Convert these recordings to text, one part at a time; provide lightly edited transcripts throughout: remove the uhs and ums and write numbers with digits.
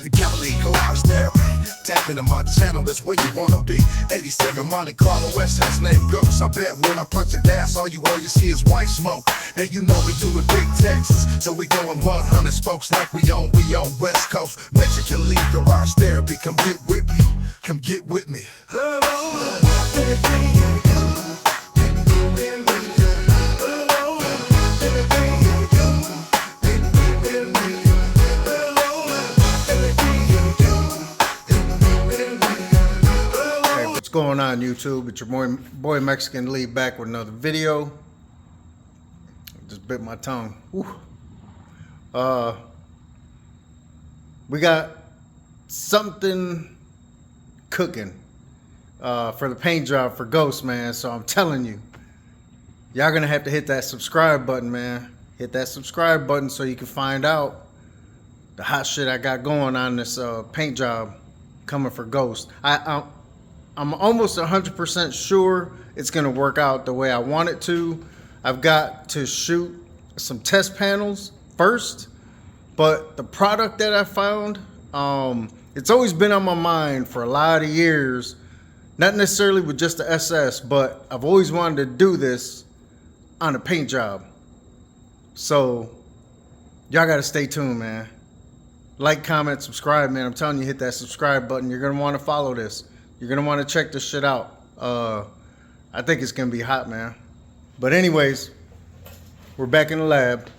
The Gbody Dash tap into my channel, that's where you wanna be. 87 Monte Carlo SS name goes. I bet when I punch the gas, all you see is white smoke. And you know we do it big Texas, so we going 100 spokes like we on West Coast. Mexican lead garage therapy, come get with me, come get with me. What's going on, YouTube? It's your boy Mexican Lee back with another video. Just bit my tongue. Whew. We got something cooking for the paint job for Ghost, man. So I'm telling you, y'all gonna have to hit that subscribe button, man. Hit that subscribe button so you can find out the hot shit I got going on this paint job coming for Ghost. I'm almost 100% sure it's going to work out the way I want it to. I've got to shoot some test panels first, but the product that I found, it's always been on my mind for a lot of years, not necessarily with just the SS, but I've always wanted to do this on a paint job. So y'all got to stay tuned, man. Like, comment, subscribe, man. I'm telling you, hit that subscribe button. You're going to want to follow this. You're going to want to check this shit out. I think it's going to be hot, man. But anyways, we're back in the lab.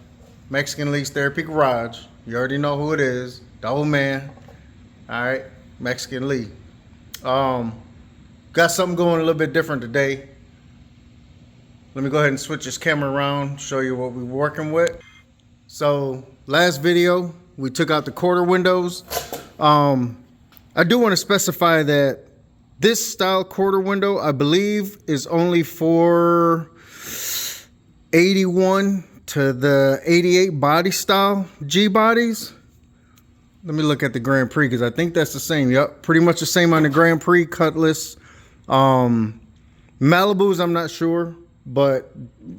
Mexican Lee's Therapy Garage. You already know who it is. The old man. All right. Mexican Lee. Got something going a little bit different today. Let me go ahead and switch this camera around, show you what we're working with. So, last video, we took out the quarter windows. I do want to specify that this style quarter window, I believe, is only for 81 to the 88 body style G bodies. Let me look at the Grand Prix because I think that's the same. Yep, pretty much the same on the Grand Prix, Cutlass. Malibus, I'm not sure, but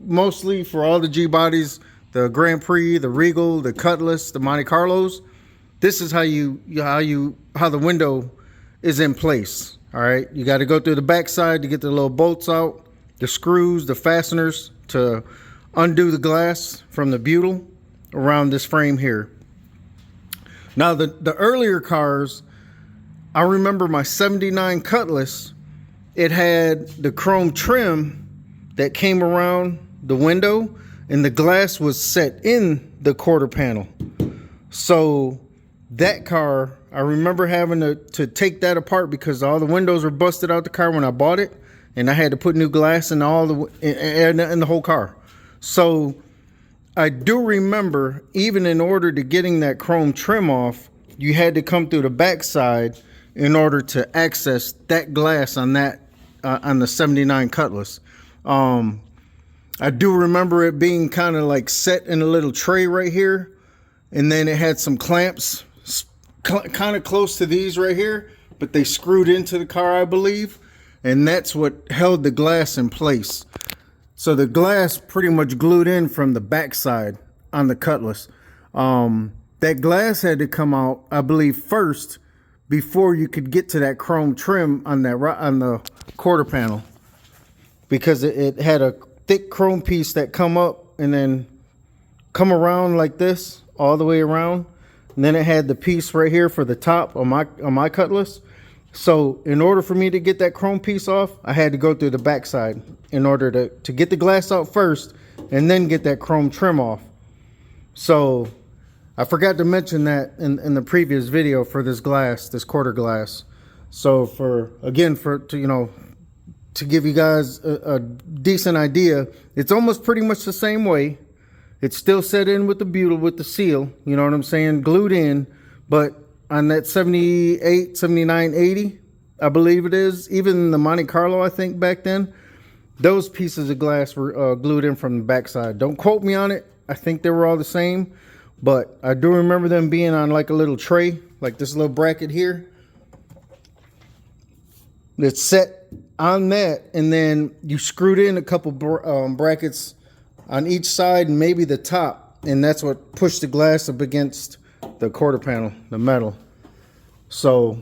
mostly for all the G bodies, the Grand Prix, the Regal, the Cutlass, the Monte Carlos, this is how the window is in place. All right, you got to go through the back side to get the little bolts out, the screws, the fasteners to undo the glass from the butyl around this frame here. Now, the earlier cars, I remember my 79 Cutlass, it had the chrome trim that came around the window, and the glass was set in the quarter panel. So that car, I remember having to take that apart because all the windows were busted out the car when I bought it, and I had to put new glass in in the whole car. So I do remember, even in order to getting that chrome trim off, you had to come through the back side in order to access that glass on that on the 79 Cutlass. I do remember it being kind of like set in a little tray right here, and then it had some clamps kind of close to these right here, but they screwed into the car, I believe, and that's what held the glass in place. So the glass pretty much glued in from the backside on the Cutlass. That glass had to come out, I believe, first before you could get to that chrome trim on the quarter panel, because it had a thick chrome piece that come up and then come around like this all the way around. And then it had the piece right here for the top on my Cutlass. So in order for me to get that chrome piece off, I had to go through the backside in order to get the glass out first and then get that chrome trim off. So I forgot to mention that in the previous video for this glass, this quarter glass. So to give you guys a decent idea, it's almost pretty much the same way. It's still set in with the butyl, with the seal, you know what I'm saying, glued in. But on that 78, 79, 80, I believe it is, even the Monte Carlo, I think back then, those pieces of glass were glued in from the backside. Don't quote me on it. I think they were all the same. But I do remember them being on like a little tray, like this little bracket here. That's set on that, and then you screwed in a couple brackets on each side and maybe the top, and that's what pushed the glass up against the quarter panel, the metal. So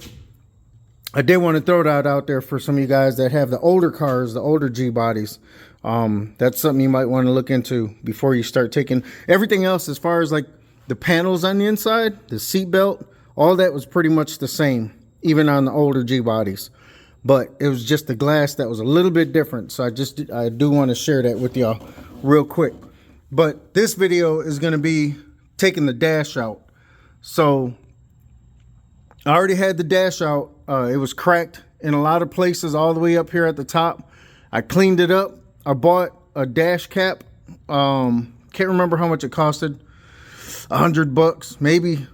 I did want to throw that out there for some of you guys that have the older cars, the older G bodies. That's something you might want to look into before you start taking everything else. As far as like the panels on the inside, the seat belt, all that was pretty much the same, even on the older G bodies. But it was just the glass that was a little bit different. So I do want to share that with y'all real quick. But this video is going to be taking the dash out. So I already had the dash out. It was cracked in a lot of places all the way up here at the top. I cleaned it up. I bought a dash cap. Can't remember how much it costed. $100, maybe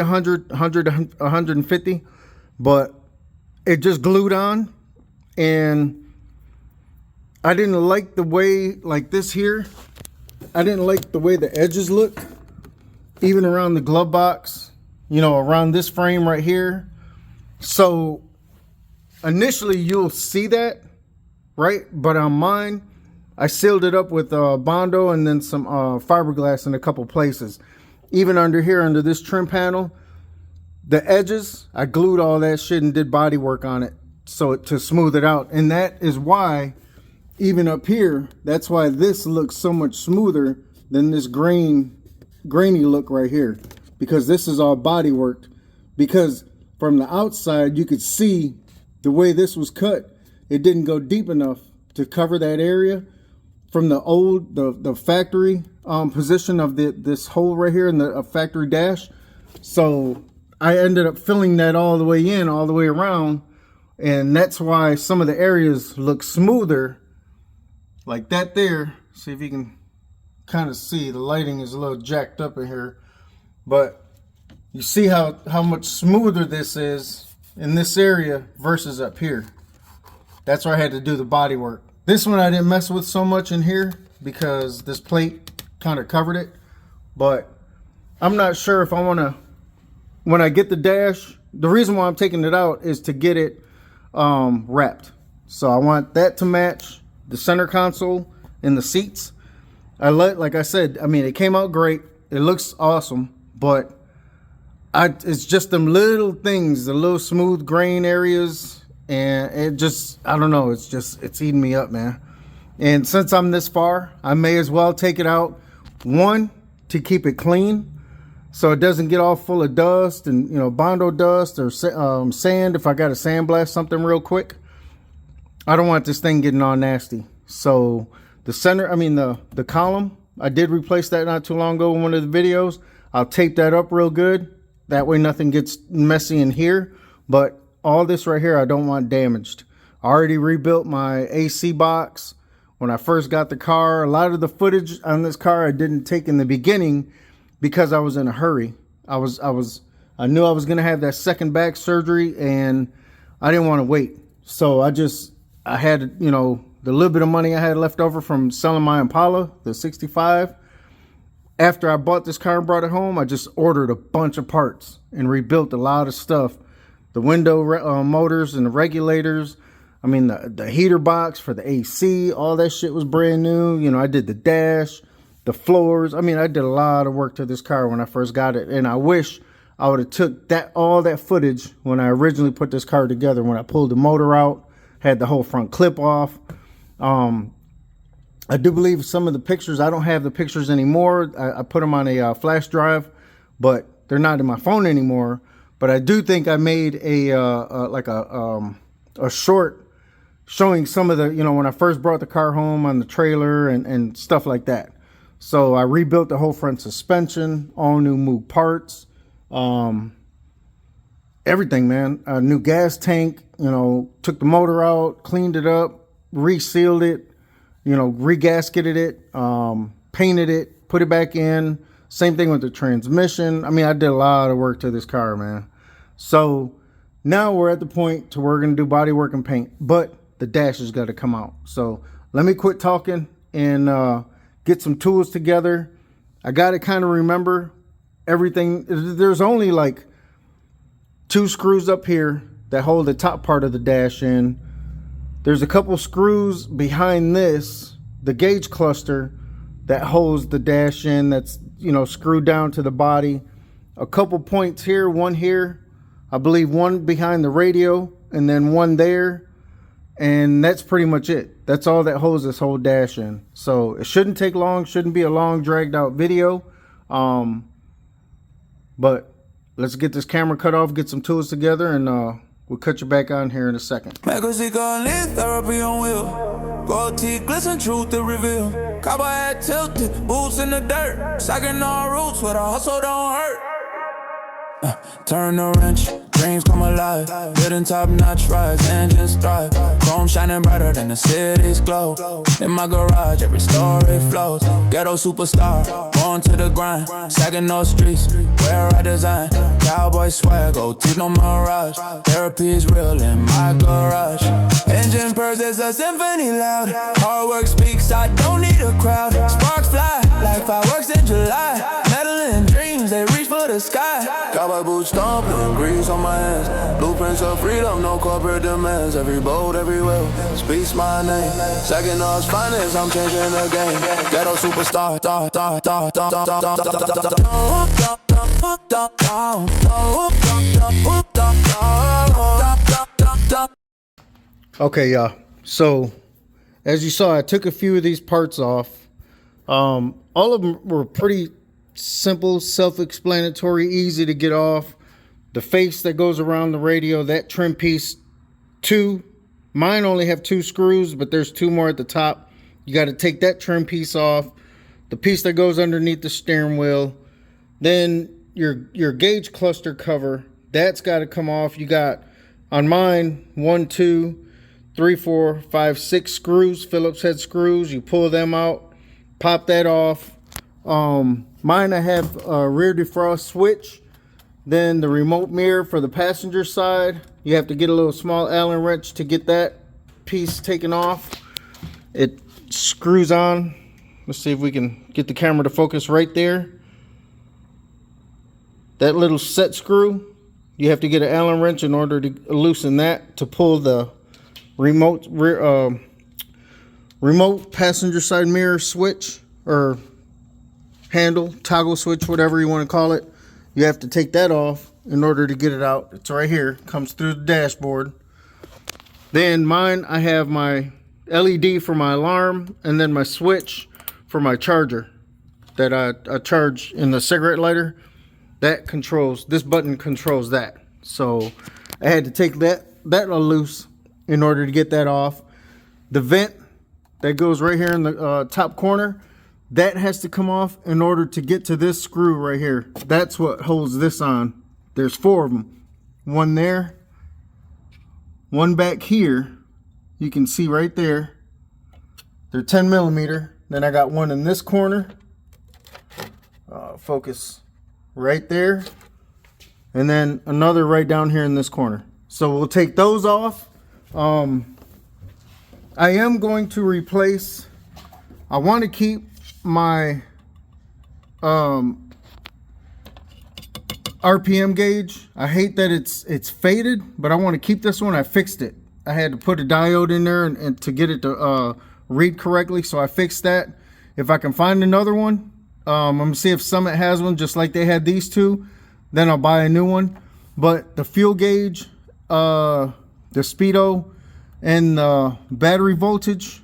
150. But it just glued on, and I didn't like the way, like this here, I didn't like the way the edges look, even around the glove box, you know, around this frame right here. So initially you'll see that, right? But on mine, I sealed it up with Bondo and then some fiberglass in a couple places. Even under here, under this trim panel, the edges, I glued all that shit and did body work on it so to smooth it out. And that is why, even up here, that's why this looks so much smoother than this grainy look right here, because this is all body worked. Because from the outside, you could see the way this was cut, it didn't go deep enough to cover that area from the old, the factory position of this hole right here in the factory dash. So I ended up filling that all the way in, all the way around, and that's why some of the areas look smoother, like that there. See if you can kind of see, the lighting is a little jacked up in here, but you see how much smoother this is in this area versus up here. That's where I had to do the body work. This one I didn't mess with so much in here because this plate kind of covered it, but I'm not sure if I want to, when I get the dash, the reason why I'm taking it out is to get it wrapped. So I want that to match the center console and the seats. Like I said, I mean, it came out great. It looks awesome, but it's just them little things, the little smooth grain areas, and it just, I don't know, it's eating me up, man. And since I'm this far, I may as well take it out. One, to keep it clean, so it doesn't get all full of dust and, you know, Bondo dust or sand. If I got to sandblast something real quick, I don't want this thing getting all nasty. So the center, I mean the column, I did replace that not too long ago in one of the videos. I'll tape that up real good. That way nothing gets messy in here. But all this right here, I don't want damaged. I already rebuilt my AC box when I first got the car. A lot of the footage on this car I didn't take in the beginning because I was in a hurry. I knew I was gonna have that second back surgery, and I didn't want to wait. So I had, you know, the little bit of money I had left over from selling my Impala, the 65. After I bought this car and brought it home, I just ordered a bunch of parts and rebuilt a lot of stuff. The window motors and the regulators. I mean, the heater box for the AC, all that shit was brand new. You know, I did the dash, the floors. I mean, I did a lot of work to this car when I first got it. And I wish I would have took all that footage when I originally put this car together, when I pulled the motor out, had the whole front clip off. I do believe some of the pictures, I don't have the pictures anymore. I put them on a flash drive, but they're not in my phone anymore. But I do think I made a short showing some of the, you know, when I first brought the car home on the trailer and stuff like that. So I rebuilt the whole front suspension, all new Moog parts, everything, man. A new gas tank, you know, took the motor out, cleaned it up, resealed it, you know, regasketed it, painted it, put it back in. Same thing with the transmission. I mean, I did a lot of work to this car, man. So now we're at the point to where we're going to do body work and paint, but the dash has got to come out. So let me quit talking and get some tools together. I got to kind of remember everything. There's only like 2 screws up here that hold the top part of the dash in. There's a couple screws behind this, the gauge cluster that holds the dash in, that's, you know, screwed down to the body. A couple points here, one here. I believe one behind the radio and then one there. And that's pretty much it. That's all that holds this whole dash in. So it shouldn't take long, shouldn't be a long dragged out video. But let's get this camera cut off, get some tools together, and we'll cut you back on here in a second. Therapy on wheel. Gold teeth glisten, truth to reveal. Cowboy head tilted, boots in the dirt. Stacking all roots where the hustle don't hurt. Turn the wrench, dreams come alive. Building top notch rides, engines thrive. Chrome shining brighter than the city's glow. In my garage, every story flows. Ghetto superstar, born to the grind. Sagging those streets, where I design. Cowboy swag, gold teeth no mirage. Therapy is real in my garage. Engine purrs, it's a symphony loud. Hard work speaks, I don't need a crowd. Sparks fly, like fireworks in July. Meddling dreams, they reach for the sky. Cowboy boots stomping, grease on my hands. Blueprints of freedom, no corporate demands. Every boat, every wheel speaks my name. Second us finest, I'm changing the game. Ghetto superstar, Okay, y'all. So as you saw, I took a few of these parts off. All of them were pretty simple, self-explanatory, easy to get off. The face that goes around the radio, that trim piece, mine only have 2 screws, but there's 2 more at the top. You got to take that trim piece off. The piece that goes underneath the steering wheel, then your gauge cluster cover, that's got to come off. You got on mine 1, 2, 3, 4, 5, 6 screws, Phillips head screws. You pull them out, pop that off. Mine, I have a rear defrost switch, then the remote mirror for the passenger side. You have to get a little small Allen wrench to get that piece taken off. It screws on. Let's see if we can get the camera to focus right there. That little set screw, you have to get an Allen wrench in order to loosen that to pull the remote passenger side mirror switch or handle, toggle switch, whatever you want to call it. You have to take that off in order to get it out. It's right here, comes through the dashboard. Then mine, I have my LED for my alarm and then my switch for my charger that I charge in the cigarette lighter. That controls, this button controls that. So I had to take that loose in order to get that off. The vent that goes right here in the top corner, that has to come off in order to get to this screw right here. That's what holds this on. There's 4 of them. One there, one back here. You can see right there. They're 10 millimeter. Then I got one in this corner. Focus right there. And then another right down here in this corner. So we'll take those off. I am going to replace, I want to keep my RPM gauge. I hate that it's faded, but I want to keep this one. I fixed it. I had to put a diode in there and to get it to read correctly, so I fixed that. If I can find another one, I'm gonna see if Summit has one just like they had these two, then I'll buy a new one. But the fuel gauge, the speedo, and the battery voltage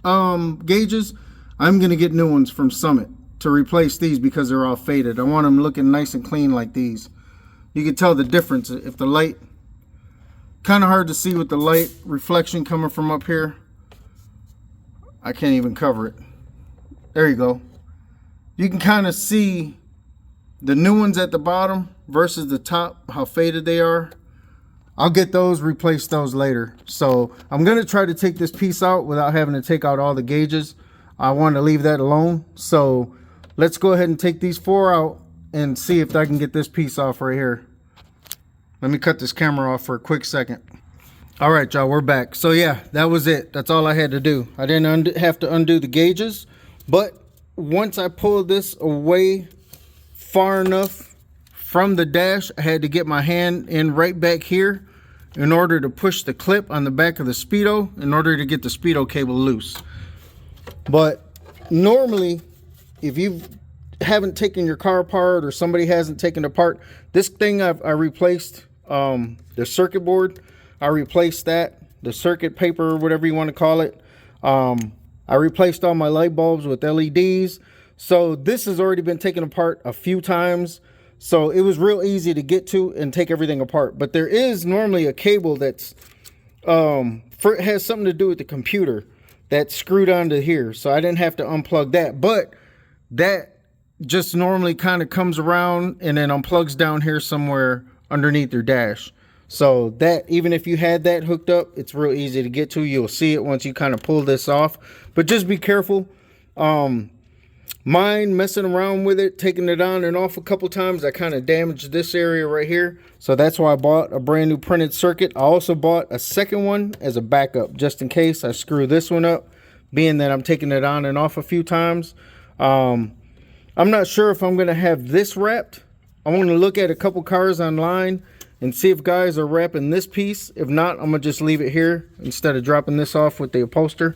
gauges, I'm gonna get new ones from Summit to replace these because they're all faded. I want them looking nice and clean like these. You can tell the difference if the light, kind of hard to see with the light reflection coming from up here. I can't even cover it. There you go. You can kind of see the new ones at the bottom versus the top, how faded they are. I'll get those, replace those later. So I'm gonna try to take this piece out without having to take out all the gauges. I want to leave that alone. So let's go ahead and take these 4 out and see if I can get this piece off right here. Let me cut this camera off for a quick second. All right, y'all, we're back. So yeah, that was it. That's all I had to do. I didn't have to undo the gauges, but once I pulled this away far enough from the dash, I had to get my hand in right back here in order to push the clip on the back of the Speedo in order to get the Speedo cable loose. But normally, if you haven't taken your car apart or somebody hasn't taken it apart, this thing I replaced the circuit board. I replaced that, the circuit paper, whatever you want to call it. I replaced all my light bulbs with LEDs. So this has already been taken apart a few times. So it was real easy to get to and take everything apart. But there is normally a cable that's, it has something to do with the computer that's screwed onto here. So I didn't have to unplug that. But that just normally kind of comes around and then unplugs down here somewhere underneath your dash. So that, even if you had that hooked up, it's real easy to get to. You'll see it once you kind of pull this off. But just be careful. Mine messing around with it, taking it on and off a couple times, I kind of damaged this area right here. So that's why I bought a brand new printed circuit. I also bought a second one as a backup, just in case I screw this one up, being that I'm taking it on and off a few times. I'm not sure if I'm going to have this wrapped. I want to look at a couple cars online and see if guys are wrapping this piece. If not, I'm going to just leave it here instead of dropping this off with the upholster.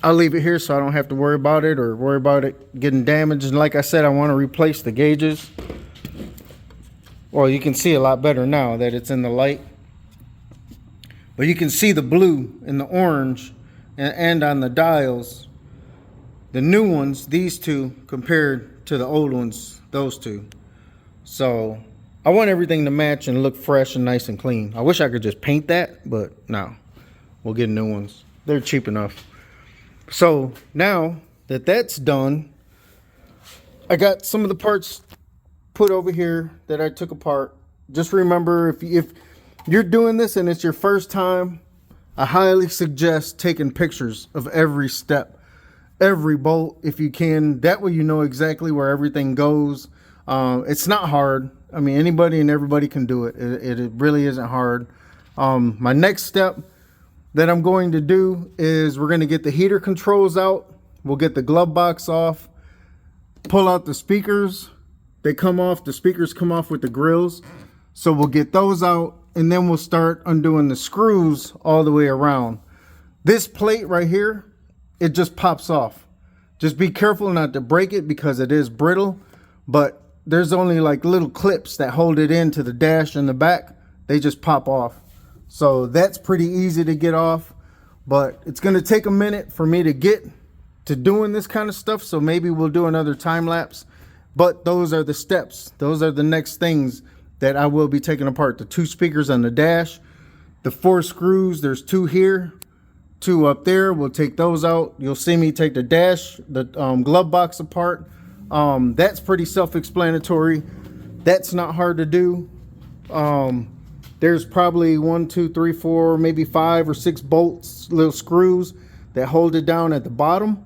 I'll leave it here so I don't have to worry about it or worry about it getting damaged. And like I said, I want to replace the gauges. Well, you can see a lot better now that it's in the light. But you can see the blue and the orange and on the dials. The new ones, these two, compared to the old ones, those two. So I want everything to match and look fresh and nice and clean. I wish I could just paint that, but no. We'll get new ones. They're cheap enough. So now that that's done, I got some of the parts put over here that I took apart. Just remember, if you're doing this and it's your first time, I highly suggest taking pictures of every step, every bolt if you can. That way you know exactly where everything goes. It's not hard. I mean, anybody and everybody can do it. It really isn't hard. My next step that I'm going to do is we're going to get the heater controls out. We'll get the glove box off, pull out the speakers. They come off, the speakers come off with the grills. So we'll get those out and then we'll start undoing the screws all the way around. This plate right here, it just pops off. Just be careful not to break it because it is brittle, but there's only like little clips that hold it into the dash in the back. They just pop off. So that's pretty easy to get off, but it's going to take a minute for me to get to doing this kind of stuff. So maybe we'll do another time lapse, but those are the steps. Those are the next things that I will be taking apart. The two speakers on the dash, the 4 screws, there's 2 here, 2 up there. We'll take those out. You'll see me take the dash, the glove box apart. That's pretty self-explanatory. That's not hard to do. There's probably 1, 2, 3, 4, maybe 5 or 6 bolts, little screws that hold it down at the bottom.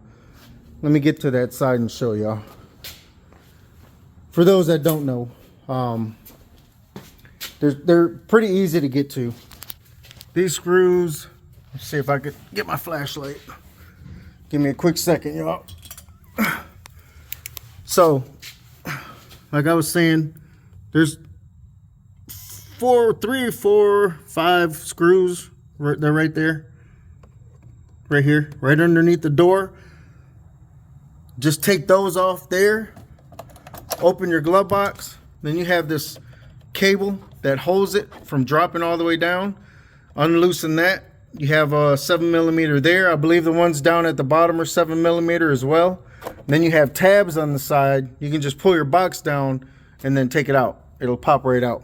Let me get to that side and show y'all. For those that don't know, they're pretty easy to get to. These screws, let's see if I could get my flashlight. Give me a quick second, y'all. So, like I was saying, there's 3, 4, 5 screws. They're right there. Right here. Right underneath the door. Just take those off there. Open your glove box. Then you have this cable that holds it from dropping all the way down. Unloosen that. You have a 7mm there. I believe the ones down at the bottom are 7mm as well. Then you have tabs on the side. You can just pull your box down and then take it out. It'll pop right out.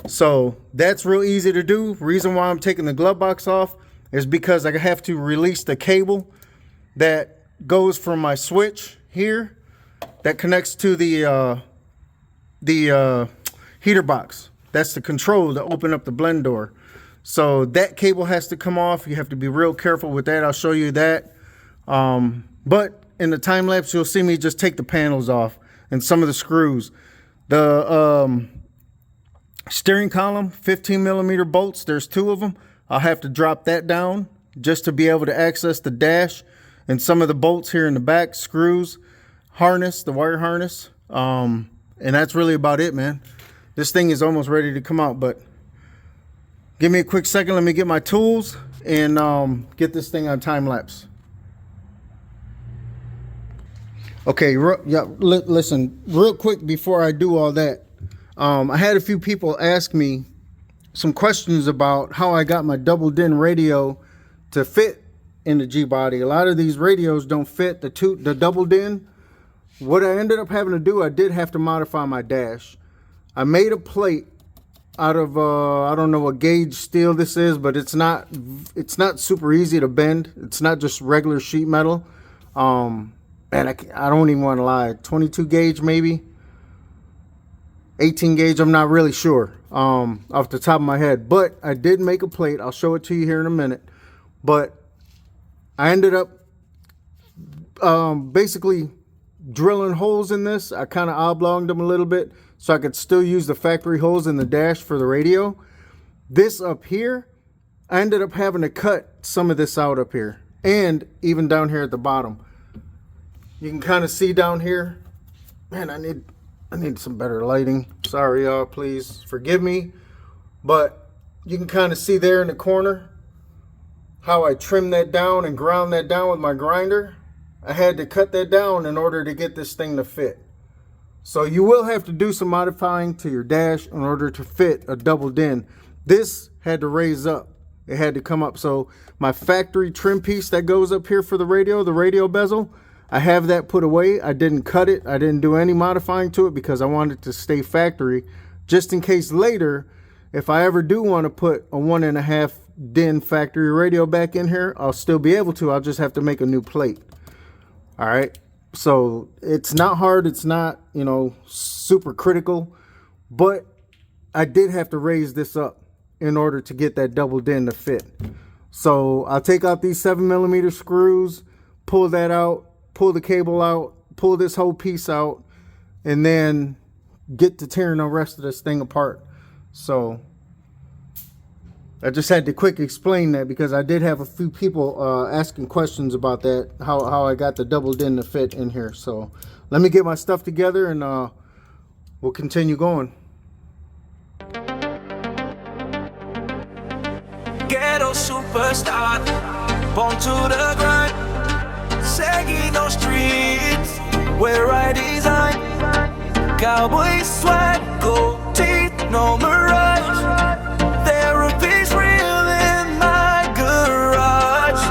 So that's real easy to do. Reason why I'm taking the glove box off is because I have to release the cable that goes from my switch here that connects to the heater box. That's the control to open up the blend door. So that cable has to come off. You have to be real careful with that. I'll show you that. But in the time lapse, you'll see me just take the panels off and some of the screws. The steering column, 15mm bolts, there's 2 of them. I'll have to drop that down just to be able to access the dash and some of the bolts here in the back, screws, harness, the wire harness. And that's really about it, man. This thing is almost ready to come out, but give me a quick second. Let me get my tools and get this thing on time lapse. Okay, listen, real quick before I do all that, I had a few people ask me some questions about how I got my double din radio to fit in the G-body. A lot of these radios don't fit the double din. What I ended up having to do, I did have to modify my dash. I made a plate out of I don't know what gauge steel this is, but it's not super easy to bend. It's not just regular sheet metal. And I don't even want to lie, 22 gauge maybe, 18 gauge, I'm not really sure off the top of my head, but I did make a plate. I'll show it to you here in a minute. But I ended up basically drilling holes in this. I kind of oblonged them a little bit so I could still use the factory holes in the dash for the radio. This up here, I ended up having to cut some of this out up here, and even down here at the bottom. You can kind of see down here. Man, I need some better lighting. Sorry, y'all, please forgive me. But you can kind of see there in the corner how I trimmed that down and ground that down with my grinder. I had to cut that down in order to get this thing to fit. So you will have to do some modifying to your dash in order to fit a double din. This had to raise up. It had to come up. So my factory trim piece that goes up here for the radio bezel, I have that put away. I didn't cut it. I didn't do any modifying to it because I wanted to stay factory, just in case later, if I ever do want to put a 1.5 din factory radio back in here, I'll still be able to. I'll just have to make a new plate. All right. So it's not hard. It's not, you know, super critical, but I did have to raise this up in order to get that double din to fit. So I'll take out these 7mm screws, pull that out, pull the cable out, pull this whole piece out, and then get to tearing the rest of this thing apart. So I just had to quick explain that because I did have a few people asking questions about that, how I got the double din to fit in here. So let me get my stuff together and we'll continue going. Ghetto superstar, born to the grind, sagging on streets where I design. Cowboy swag, gold teeth, no mirage. Therapy's real in my garage.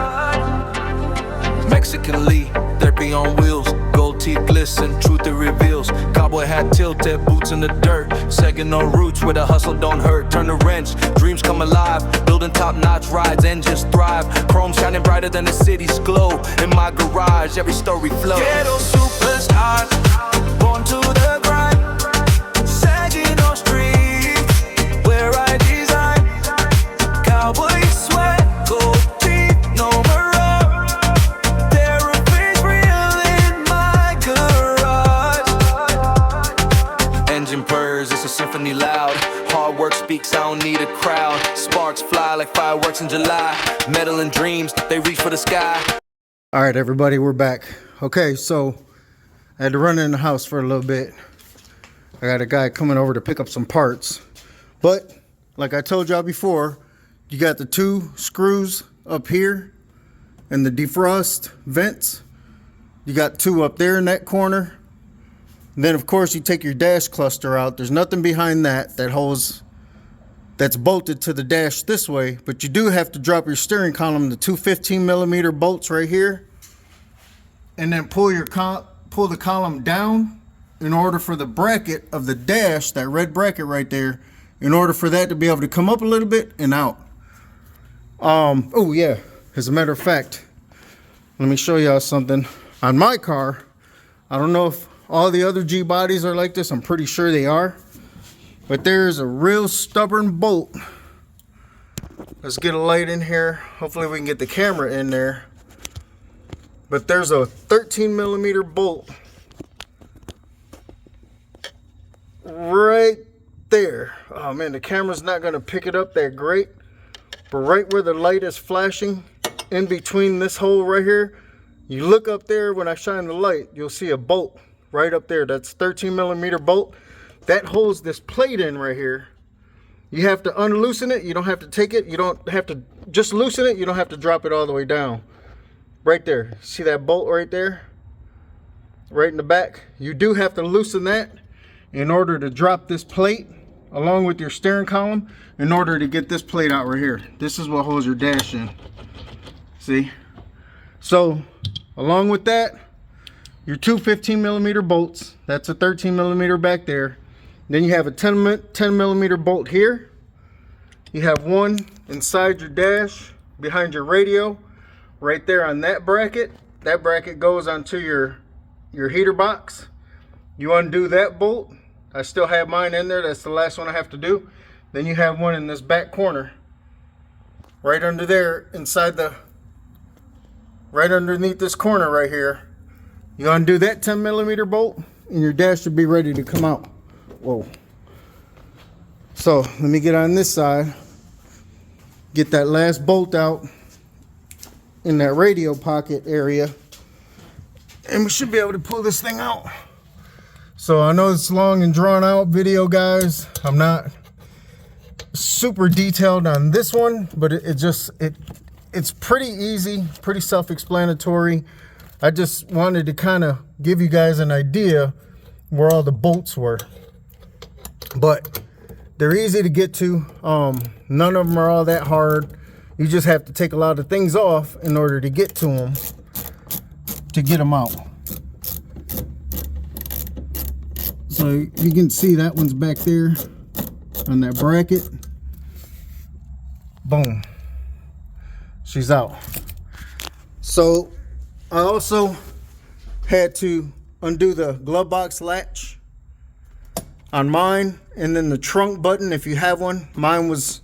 Mexican Lee, therapy on wheels. Gold teeth glisten, truth it reveals. Cowboy hat tilted, boots in the dirt. Second on roots where the hustle don't hurt. Turn the wrench, dreams come alive. Building top-notch rides, engines thrive. Chrome shining brighter than the city's glow. In my garage, every story flows. Ghetto superstar, born to the grind. Sagging on streets where I design. Cowboy sweat, gold teeth, no mirage. Therapy's real in my garage. Engine purrs, it's a symphony loud. Hard work speaks, I don't need a crowd. Sparks fly like fireworks in July. Metal and dreams, they reach for the sky. All right, everybody, we're back. Okay, so I had to run in the house for a little bit. I got a guy coming over to pick up some parts. But like I told y'all before, you got the 2 screws up here and the defrost vents. You got 2 up there in that corner. And then of course you take your dash cluster out. There's nothing behind that holds, that's bolted to the dash this way, but you do have to drop your steering column to 2 15mm bolts right here, and then pull the column down in order for the bracket of the dash, that red bracket right there, in order for that to be able to come up a little bit and out. Oh yeah, as a matter of fact, let me show y'all something. On my car, I don't know if all the other G bodies are like this, I'm pretty sure they are, but there's a real stubborn bolt. Let's get a light in here. Hopefully we can get the camera in there. But there's a 13mm bolt right there. Oh man, the camera's not gonna pick it up that great, but right where the light is flashing, in between this hole right here, you look up there, when I shine the light, you'll see a bolt right up there. That's 13mm bolt that holds this plate in right here. You have to unloosen it. You don't have to take it. You don't have to just loosen it. You don't have to drop it all the way down. Right there. See that bolt right there? Right in the back. You do have to loosen that in order to drop this plate along with your steering column in order to get this plate out right here. This is what holds your dash in. See? So along with that, your two 15mm bolts. That's a 13mm back there. Then you have a 10mm bolt here. You have one inside your dash behind your radio right there on that bracket. That bracket goes onto your heater box. You undo that bolt. I still have mine in there. That's the last one I have to do. Then you have one in this back corner right under there, right underneath this corner right here. You undo that 10mm bolt and your dash should be ready to come out. Whoa. So let me get on this side, get that last bolt out in that radio pocket area, and we should be able to pull this thing out. So I know it's long and drawn out video, guys. I'm not super detailed on this one, but it's pretty easy, pretty self-explanatory. I just wanted to kind of give you guys an idea where all the bolts were. But they're easy to get to. None of them are all that hard. You just have to take a lot of things off in order to get to them, to get them out. So you can see that one's back there on that bracket. Boom. She's out. So I also had to undo the glove box latch on mine, and then the trunk button if you have one. Mine was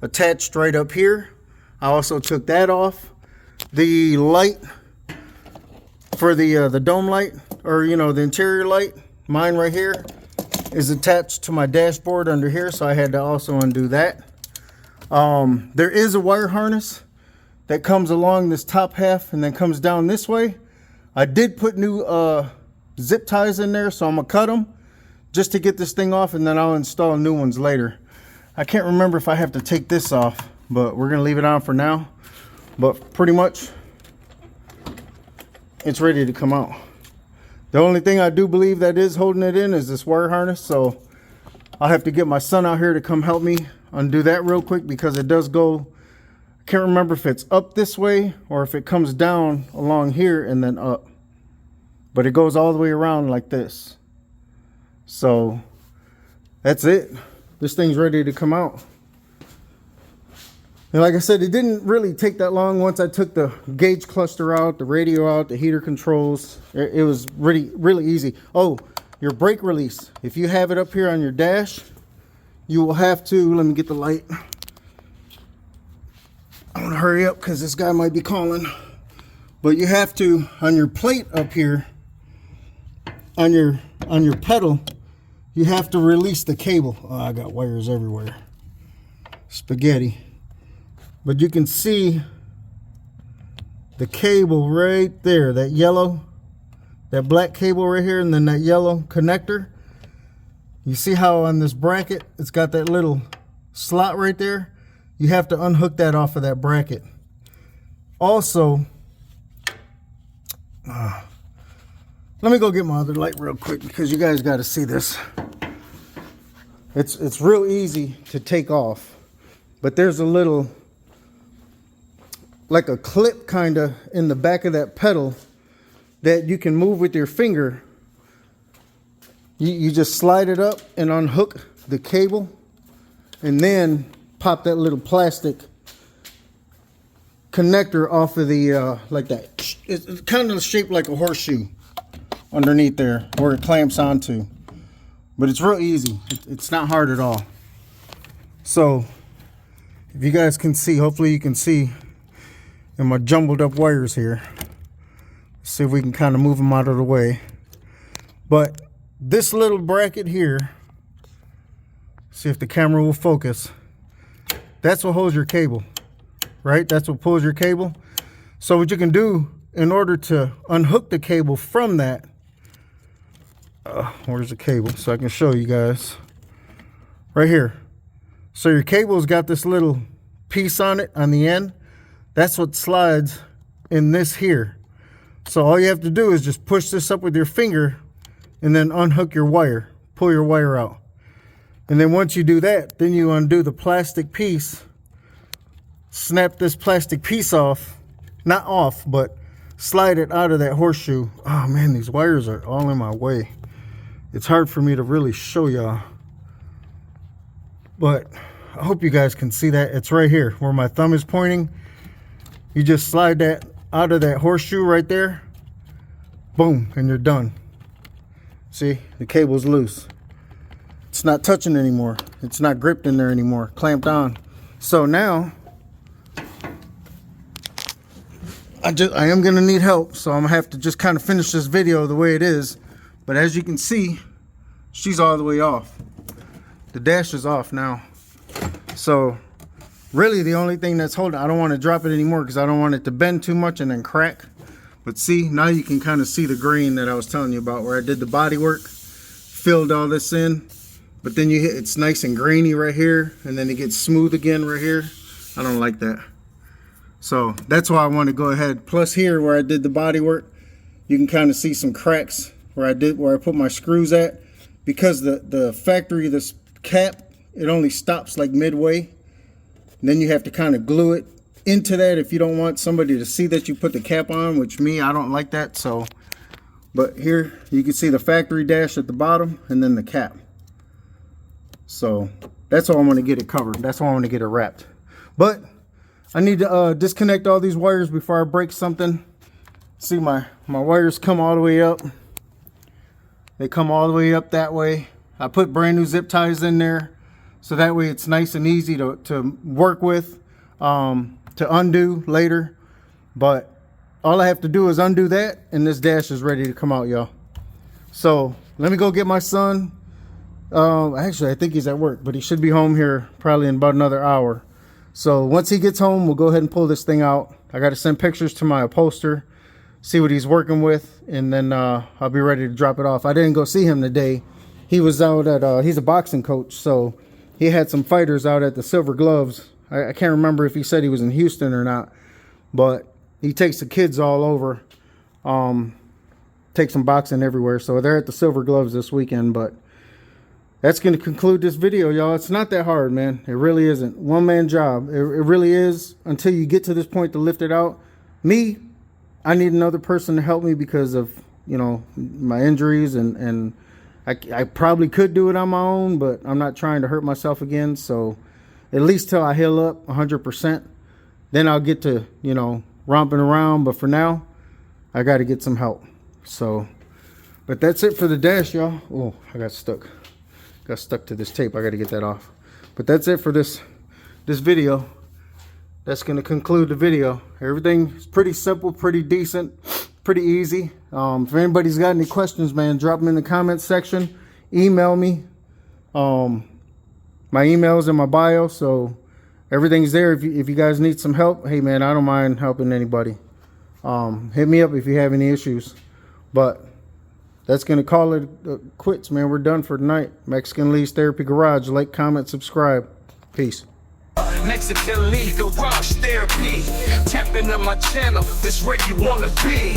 attached right up here. I also took that off. The light for the dome light, or the interior light, mine right here is attached to my dashboard under here, so I had to also undo that. There is a wire harness that comes along this top half and then comes down this way. I did put new zip ties in there, so I'm gonna cut them just to get this thing off, and then I'll install new ones later. I can't remember if I have to take this off, but we're gonna leave it on for now. But pretty much it's ready to come out. The only thing I do believe that is holding it in is this wire harness, so I'll have to get my son out here to come help me undo that real quick, because it does go, I can't remember if it's up this way or if it comes down along here and then up, but it goes all the way around like this. So that's it. This thing's ready to come out. And like I said, it didn't really take that long. Once I took the gauge cluster out, the radio out, the heater controls, it was really easy. Oh, your brake release, if you have it up here on your dash, you will have to, let me get the light. I want to hurry up because this guy might be calling. But you have to, on your plate up here, on your pedal, you have to release the cable. Oh, I got wires everywhere. Spaghetti. But you can see the cable right there, that yellow, that black cable right here, and then that yellow connector. You see how on this bracket, it's got that little slot right there? You have to unhook that off of that bracket. Also, let me go get my other light real quick, because you guys got to see this. It's real easy to take off, but there's a little, like a clip kind of in the back of that pedal that you can move with your finger. You just slide it up and unhook the cable, and then pop that little plastic connector off of the, like that. It's kind of shaped like a horseshoe underneath there where it clamps onto. But it's real easy. It's not hard at all. So, if you guys can see, hopefully you can see in my jumbled up wires here. Let's see if we can kind of move them out of the way. But this little bracket here, see if the camera will focus, that's what holds your cable, right? That's what pulls your cable. So what you can do in order to unhook the cable from that, where's the cable so I can show you guys? Right here. So your cable's got this little piece on it on the end. That's what slides in this here. So all you have to do is just push this up with your finger and then unhook your wire, pull your wire out. And then once you do that, then you undo the plastic piece, snap this plastic piece off, not off, but slide it out of that horseshoe. Oh man, these wires are all in my way. It's hard for me to really show y'all, but I hope you guys can see that. It's right here where my thumb is pointing. You just slide that out of that horseshoe right there, boom, and you're done. See, the cable's loose. It's not touching anymore. It's not gripped in there anymore, clamped on. So now I am gonna need help, so I'm gonna have to just kind of finish this video the way it is. But as you can see, she's all the way off. The dash is off now. So really the only thing that's holding, I don't want to drop it anymore because I don't want it to bend too much and then crack. But see, now you can kind of see the grain that I was telling you about where I did the body work, filled all this in, but then you hit, it's nice and grainy right here, and then it gets smooth again right here. I don't like that. So that's why I want to go ahead. Plus here where I did the body work, you can kind of see some cracks where I put my screws at, because the factory, this cap, it only stops like midway. And then you have to kind of glue it into that if you don't want somebody to see that you put the cap on, which me, I don't like that. So, but here you can see the factory dash at the bottom and then the cap. So that's all I want to get it covered. That's why I want to get it wrapped. But I need to disconnect all these wires before I break something. See, my wires come all the way up. They come all the way up that way. I put brand new zip ties in there, so that way it's nice and easy to work with, to undo later. But all I have to do is undo that, and this dash is ready to come out, y'all. So let me go get my son. Actually, I think he's at work, but he should be home here probably in about another hour. So once he gets home, we'll go ahead and pull this thing out. I got to send pictures to my upholster, see what he's working with, and then I'll be ready to drop it off. I didn't go see him today. He was out at, he's a boxing coach, so he had some fighters out at the Silver Gloves. I can't remember if he said he was in Houston or not, but he takes the kids all over, takes them boxing everywhere. So they're at the Silver Gloves this weekend. But that's going to conclude this video, y'all. It's not that hard, man. It really isn't. One-man job. It really is, until you get to this point to lift it out. Me, I need another person to help me because of, you know, my injuries, and I probably could do it on my own, but I'm not trying to hurt myself again. So at least till I heal up 100%, then I'll get to, you know, romping around. But for now, I got to get some help. So, but that's it for the dash, y'all. Oh, I got stuck. Got stuck to this tape. I got to get that off. But that's it for this video. That's going to conclude the video. Everything is pretty simple, pretty decent, pretty easy. If anybody's got any questions, man, drop them in the comments section. Email me. My email is in my bio, so everything's there. If you guys need some help, hey, man, I don't mind helping anybody. Hit me up if you have any issues. But that's going to call it quits, man. We're done for tonight. Mexican Lee's Therapy Garage. Like, comment, subscribe. Peace. Mexican Lee Garage Therapy. Tap into my channel, this where you wanna be.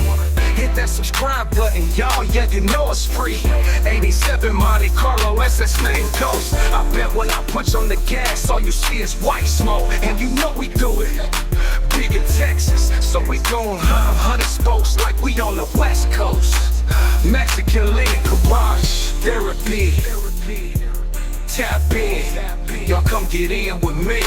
Hit that subscribe button, y'all, yeah, you know it's free. 87 Monte Carlo SS name Ghost. I bet when I punch on the gas, all you see is white smoke. And you know we do it big in Texas, so we gon' 100 spokes like we on the West Coast. Mexican Lee Garage Therapy. Tap in, y'all come get in with me.